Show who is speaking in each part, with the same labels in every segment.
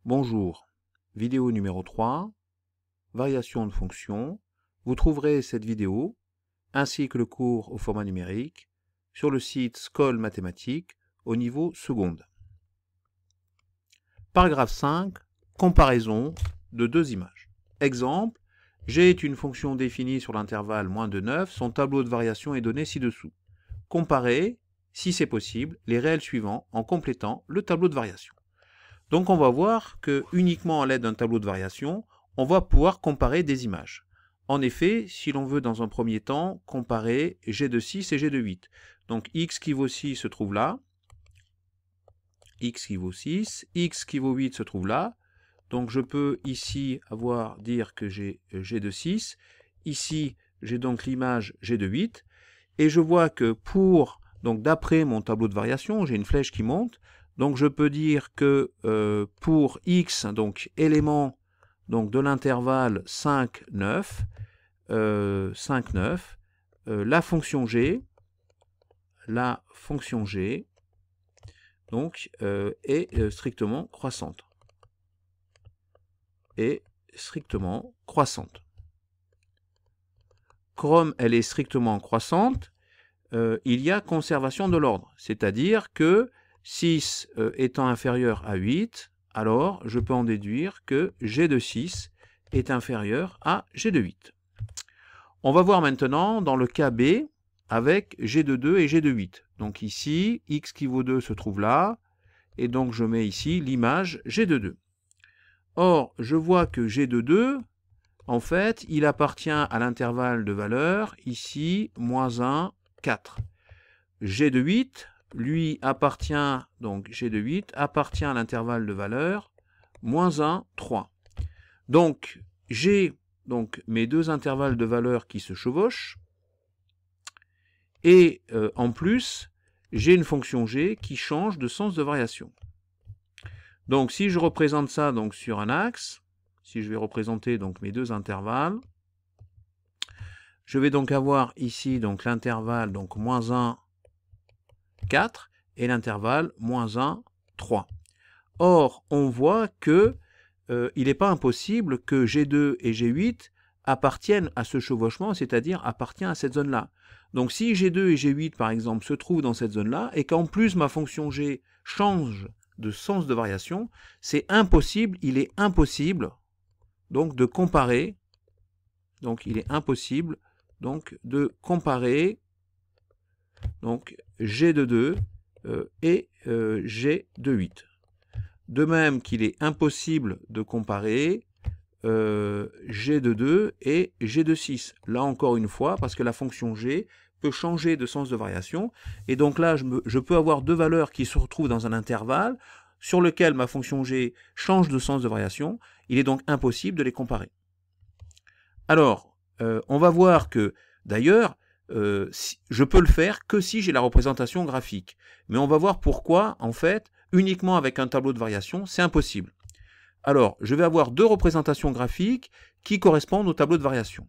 Speaker 1: Bonjour, vidéo numéro 3, variation de fonction. Vous trouverez cette vidéo, ainsi que le cours au format numérique, sur le site Scol Mathématiques au niveau seconde. Paragraphe 5, comparaison de deux images. Exemple, G est une fonction définie sur l'intervalle -2, 9, son tableau de variation est donné ci-dessous. Comparez, si c'est possible, les réels suivants en complétant le tableau de variation. Donc on va voir que uniquement à l'aide d'un tableau de variation, on va pouvoir comparer des images. En effet, si l'on veut dans un premier temps comparer G de 6 et G de 8, donc x qui vaut 6 se trouve là, x qui vaut 6, x qui vaut 8 se trouve là, donc je peux ici dire que j'ai G de 6, ici j'ai donc l'image G de 8, et je vois que d'après mon tableau de variation, j'ai une flèche qui monte, donc je peux dire que pour x, donc élément de l'intervalle 5, 9, la fonction g donc, est strictement croissante. Comme elle est strictement croissante, il y a conservation de l'ordre, c'est-à-dire que 6 étant inférieur à 8, alors je peux en déduire que G de 6 est inférieur à G de 8. On va voir maintenant dans le cas B avec G de 2 et G de 8. Donc ici, x qui vaut 2 se trouve là, et donc je mets ici l'image G de 2. Or, je vois que G de 2, en fait, il appartient à l'intervalle de valeur, ici, -1, 4. G de 8, lui G de 8 appartient à l'intervalle de valeur -1, 3. Donc, j'ai mes deux intervalles de valeur qui se chevauchent, et en plus, j'ai une fonction g qui change de sens de variation. Donc, si je représente ça sur un axe, si je vais représenter mes deux intervalles, je vais donc avoir ici l'intervalle -1, 4 et l'intervalle -1, 3. Or, on voit que il n'est pas impossible que G2 et G8 appartiennent à ce chevauchement, c'est-à-dire appartiennent à cette zone-là. Donc si G2 et G8 par exemple se trouvent dans cette zone-là et qu'en plus ma fonction G change de sens de variation, c'est impossible, il est impossible de comparer, G de 2 et G de 8. De même qu'il est impossible de comparer G de 2 et G de 6. Là encore une fois, parce que la fonction G peut changer de sens de variation, et donc là je peux avoir deux valeurs qui se retrouvent dans un intervalle sur lequel ma fonction G change de sens de variation, il est donc impossible de les comparer. Alors, on va voir que, d'ailleurs, je peux le faire que si j'ai la représentation graphique. Mais on va voir pourquoi, en fait, uniquement avec un tableau de variation, c'est impossible. Alors, je vais avoir deux représentations graphiques qui correspondent au tableau de variation.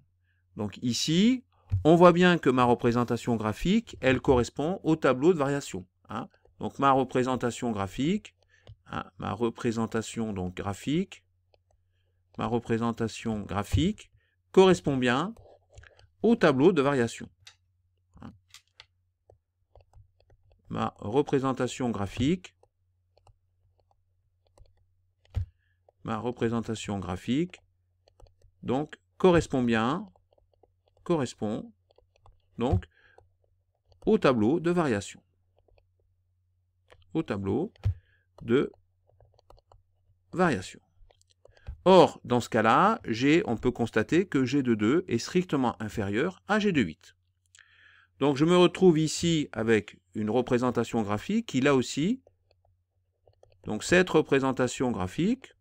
Speaker 1: Donc ici, on voit bien que ma représentation graphique, elle correspond au tableau de variation. Hein. Donc ma représentation graphique correspond bien au tableau de variation. Ma représentation graphique correspond au tableau de variation. Or, dans ce cas-là, on peut constater que G de 2 est strictement inférieur à G de 8. Donc je me retrouve ici avec une représentation graphique qui, là aussi, cette représentation graphique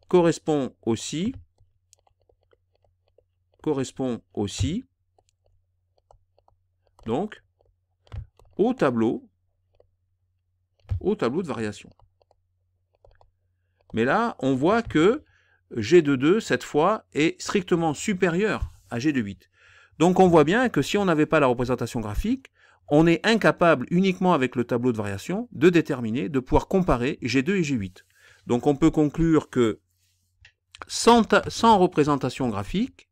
Speaker 1: correspond aussi au tableau de variation. Mais là, on voit que G de 2, cette fois, est strictement supérieur à G de 8. Donc on voit bien que si on n'avait pas la représentation graphique, on est incapable, uniquement avec le tableau de variation, de déterminer, de pouvoir comparer G2 et G8. Donc on peut conclure que sans représentation graphique,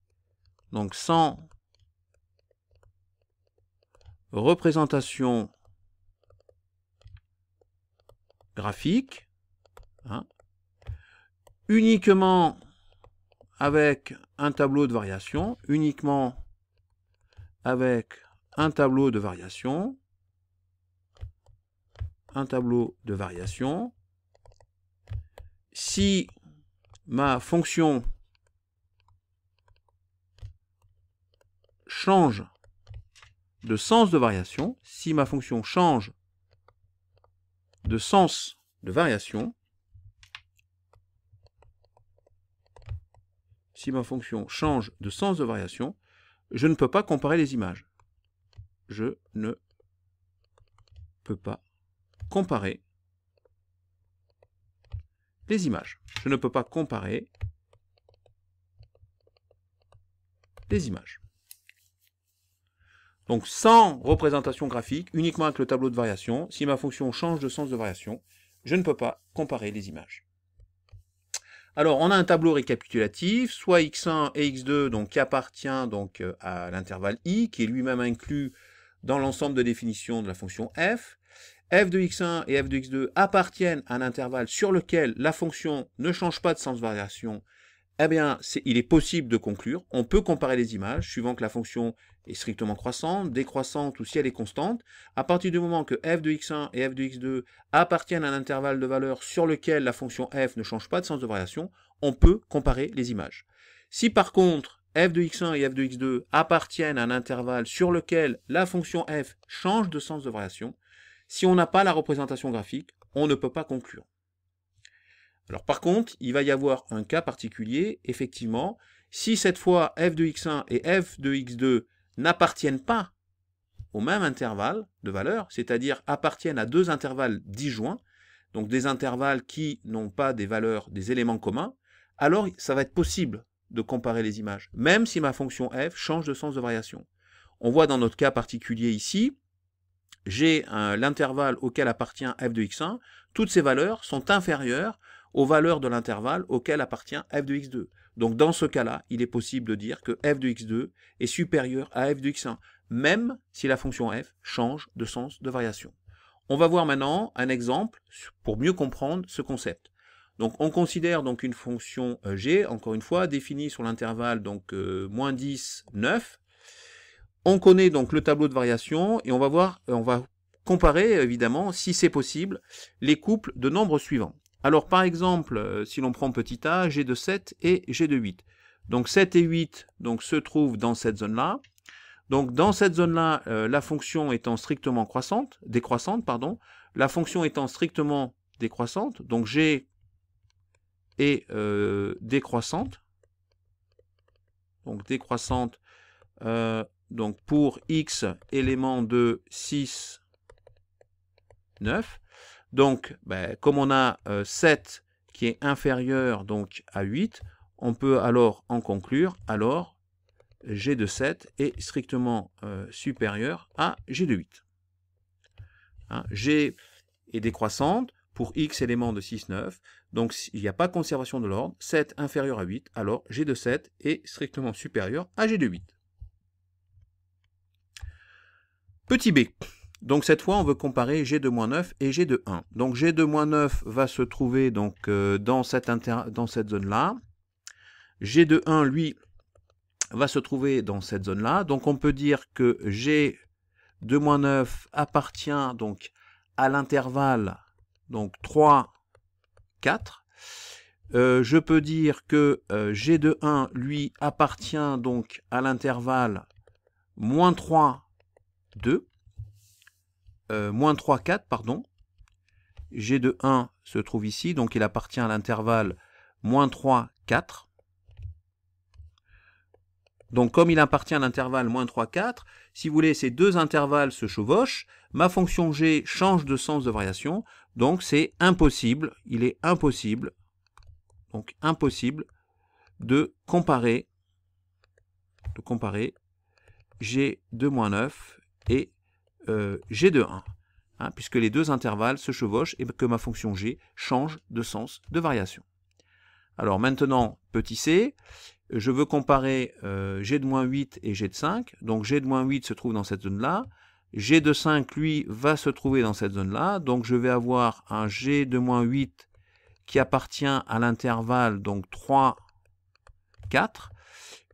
Speaker 1: donc sans représentation graphique, hein, uniquement avec un tableau de variation, uniquement avec un tableau de variation, si ma fonction change de sens de variation, si ma fonction change de sens de variation, je ne peux pas comparer les images. Je ne peux pas comparer les images. Je ne peux pas comparer les images. Donc sans représentation graphique, uniquement avec le tableau de variation, si ma fonction change de sens de variation, je ne peux pas comparer les images. Alors on a un tableau récapitulatif, soit x1 et x2 donc, qui appartient donc, à l'intervalle i, qui est lui-même inclus dans l'ensemble de définition de la fonction f. f de x1 et f de x2 appartiennent à un intervalle sur lequel la fonction ne change pas de sens de variation. Eh bien, il est possible de conclure, on peut comparer les images, suivant que la fonction est strictement croissante, décroissante ou si elle est constante. À partir du moment que f de x1 et f de x2 appartiennent à un intervalle de valeur sur lequel la fonction f ne change pas de sens de variation, on peut comparer les images. Si par contre, f de x1 et f de x2 appartiennent à un intervalle sur lequel la fonction f change de sens de variation, si on n'a pas la représentation graphique, on ne peut pas conclure. Alors par contre, il va y avoir un cas particulier, effectivement, si cette fois f de x1 et f de x2 n'appartiennent pas au même intervalle de valeur, c'est-à-dire appartiennent à deux intervalles disjoints, donc des intervalles qui n'ont pas des valeurs, des éléments communs, alors ça va être possible de comparer les images, même si ma fonction f change de sens de variation. On voit dans notre cas particulier ici, j'ai l'intervalle auquel appartient f de x1, toutes ces valeurs sont inférieures aux valeurs de l'intervalle auquel appartient f de x2. Donc dans ce cas-là, il est possible de dire que f de x2 est supérieur à f de x1, même si la fonction f change de sens de variation. On va voir maintenant un exemple pour mieux comprendre ce concept. Donc on considère donc une fonction g, encore une fois, définie sur l'intervalle donc moins 10, 9. On connaît donc le tableau de variation et on va comparer évidemment, si c'est possible, les couples de nombres suivants. Alors par exemple, si l'on prend petit a, g de 7 et g de 8. Donc 7 et 8 donc, se trouvent dans cette zone-là. Donc dans cette zone-là, la fonction étant strictement décroissante, la fonction étant strictement décroissante, donc g est décroissante. Donc décroissante, donc pour x élément de 6, 9. Donc, comme on a 7 qui est inférieur donc, à 8, on peut alors en conclure, alors g de 7 est strictement supérieur à g de 8. Hein, g est décroissante pour x élément de 6, 9, donc il n'y a pas de conservation de l'ordre, 7 inférieur à 8, alors g de 7 est strictement supérieur à g de 8. Petit b. Donc cette fois, on veut comparer g de moins 9 et g de 1. Donc g de moins 9 va se trouver donc, dans cette zone-là. G de 1, lui, va se trouver dans cette zone-là. Donc on peut dire que g de moins 9 appartient donc à l'intervalle donc 3, 4. Je peux dire que g de 1, lui, appartient donc à l'intervalle moins 3, 2. Moins 3, 4, pardon. G de 1 se trouve ici, donc il appartient à l'intervalle moins 3, 4. Donc comme il appartient à l'intervalle moins 3, 4, si vous voulez, ces deux intervalles se chevauchent, ma fonction g change de sens de variation, donc c'est impossible, il est impossible, donc impossible de comparer g de moins 9 et g de 1, hein, puisque les deux intervalles se chevauchent et que ma fonction g change de sens de variation. Alors maintenant, petit c, je veux comparer g de moins 8 et g de 5, donc g de moins 8 se trouve dans cette zone-là, g de 5, lui, va se trouver dans cette zone-là, donc je vais avoir un g de moins 8 qui appartient à l'intervalle donc 3, 4.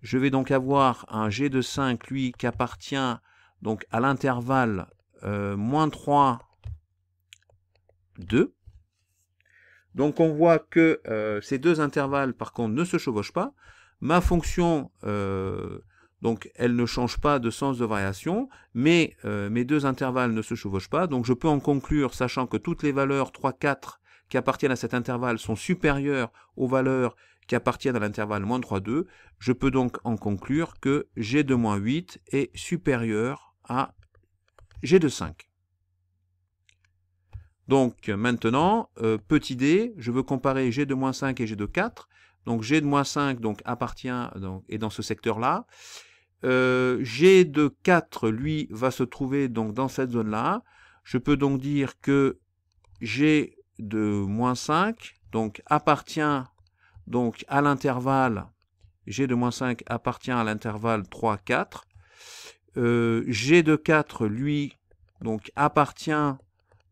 Speaker 1: Je vais donc avoir un g de 5, lui, qui appartient donc à l'intervalle moins 3, 2. Donc on voit que ces deux intervalles, par contre, ne se chevauchent pas. Ma fonction, donc elle ne change pas de sens de variation, mais mes deux intervalles ne se chevauchent pas. Donc je peux en conclure, sachant que toutes les valeurs 3, 4 qui appartiennent à cet intervalle sont supérieures aux valeurs qui appartiennent à l'intervalle moins 3, 2. Je peux donc en conclure que g de moins 8 est supérieur à g de 5. Donc maintenant, petit d, je veux comparer g de moins 5 et g de 4. Donc g de moins 5 donc, appartient est dans ce secteur-là. G de 4, lui, va se trouver donc dans cette zone-là. Je peux donc dire que g de moins 5 donc, appartient donc, à l'intervalle, g de moins 5 appartient à l'intervalle 3, 4. G de 4, lui, donc, appartient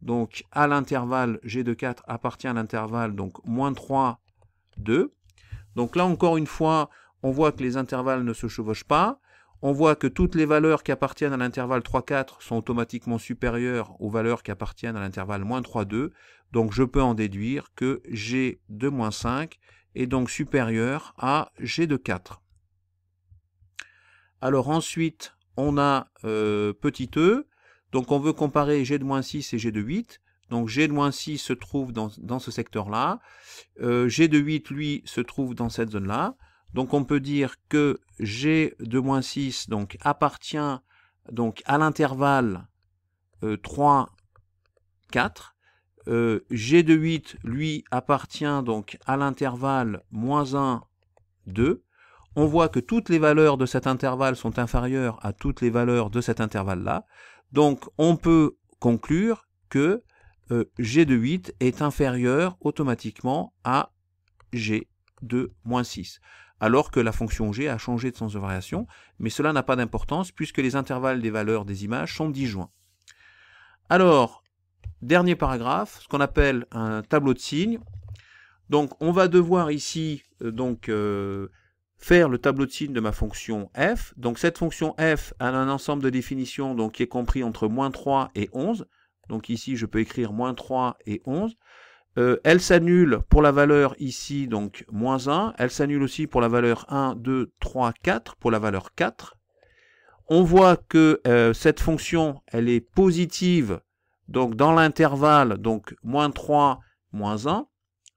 Speaker 1: donc à l'intervalle g de 4 appartient à l'intervalle donc moins 3, 2. Donc là encore une fois, on voit que les intervalles ne se chevauchent pas. On voit que toutes les valeurs qui appartiennent à l'intervalle 3, 4 sont automatiquement supérieures aux valeurs qui appartiennent à l'intervalle moins 3, 2. Donc je peux en déduire que g de moins 5 est donc supérieur à g de 4. Alors ensuite, on a petit e. Donc on veut comparer g de moins 6 et g de 8. Donc g de moins 6 se trouve dans ce secteur-là. G de 8, lui, se trouve dans cette zone-là. Donc on peut dire que g de moins 6 donc, appartient donc, à l'intervalle 3, 4. G de 8, lui, appartient donc à l'intervalle moins 1, 2. On voit que toutes les valeurs de cet intervalle sont inférieures à toutes les valeurs de cet intervalle-là. Donc, on peut conclure que g de 8 est inférieur automatiquement à g de moins 6, alors que la fonction g a changé de sens de variation, mais cela n'a pas d'importance puisque les intervalles des valeurs des images sont disjoints. Alors, dernier paragraphe, ce qu'on appelle un tableau de signes. Donc, on va devoir ici faire le tableau de signes de ma fonction f. Donc cette fonction f a un ensemble de définitions donc, qui est compris entre moins 3 et 11. Donc ici, je peux écrire moins 3 et 11. Elle s'annule pour la valeur ici, donc moins 1. Elle s'annule aussi pour la valeur 1, 2, 3, 4, pour la valeur 4. On voit que cette fonction, elle est positive donc dans l'intervalle, donc moins 3, moins 1.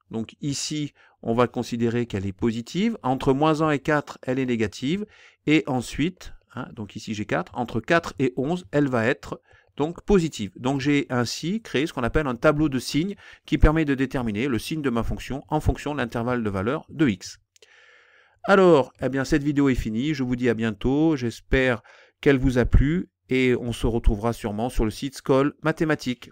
Speaker 1: Donc ici, on va considérer qu'elle est positive. Entre moins 1 et 4, elle est négative. Et ensuite, donc ici j'ai 4, entre 4 et 11, elle va être donc positive. Donc j'ai ainsi créé ce qu'on appelle un tableau de signes qui permet de déterminer le signe de ma fonction en fonction de l'intervalle de valeur de x. Alors, eh bien, cette vidéo est finie. Je vous dis à bientôt. J'espère qu'elle vous a plu et on se retrouvera sûrement sur le site Scol Mathématiques.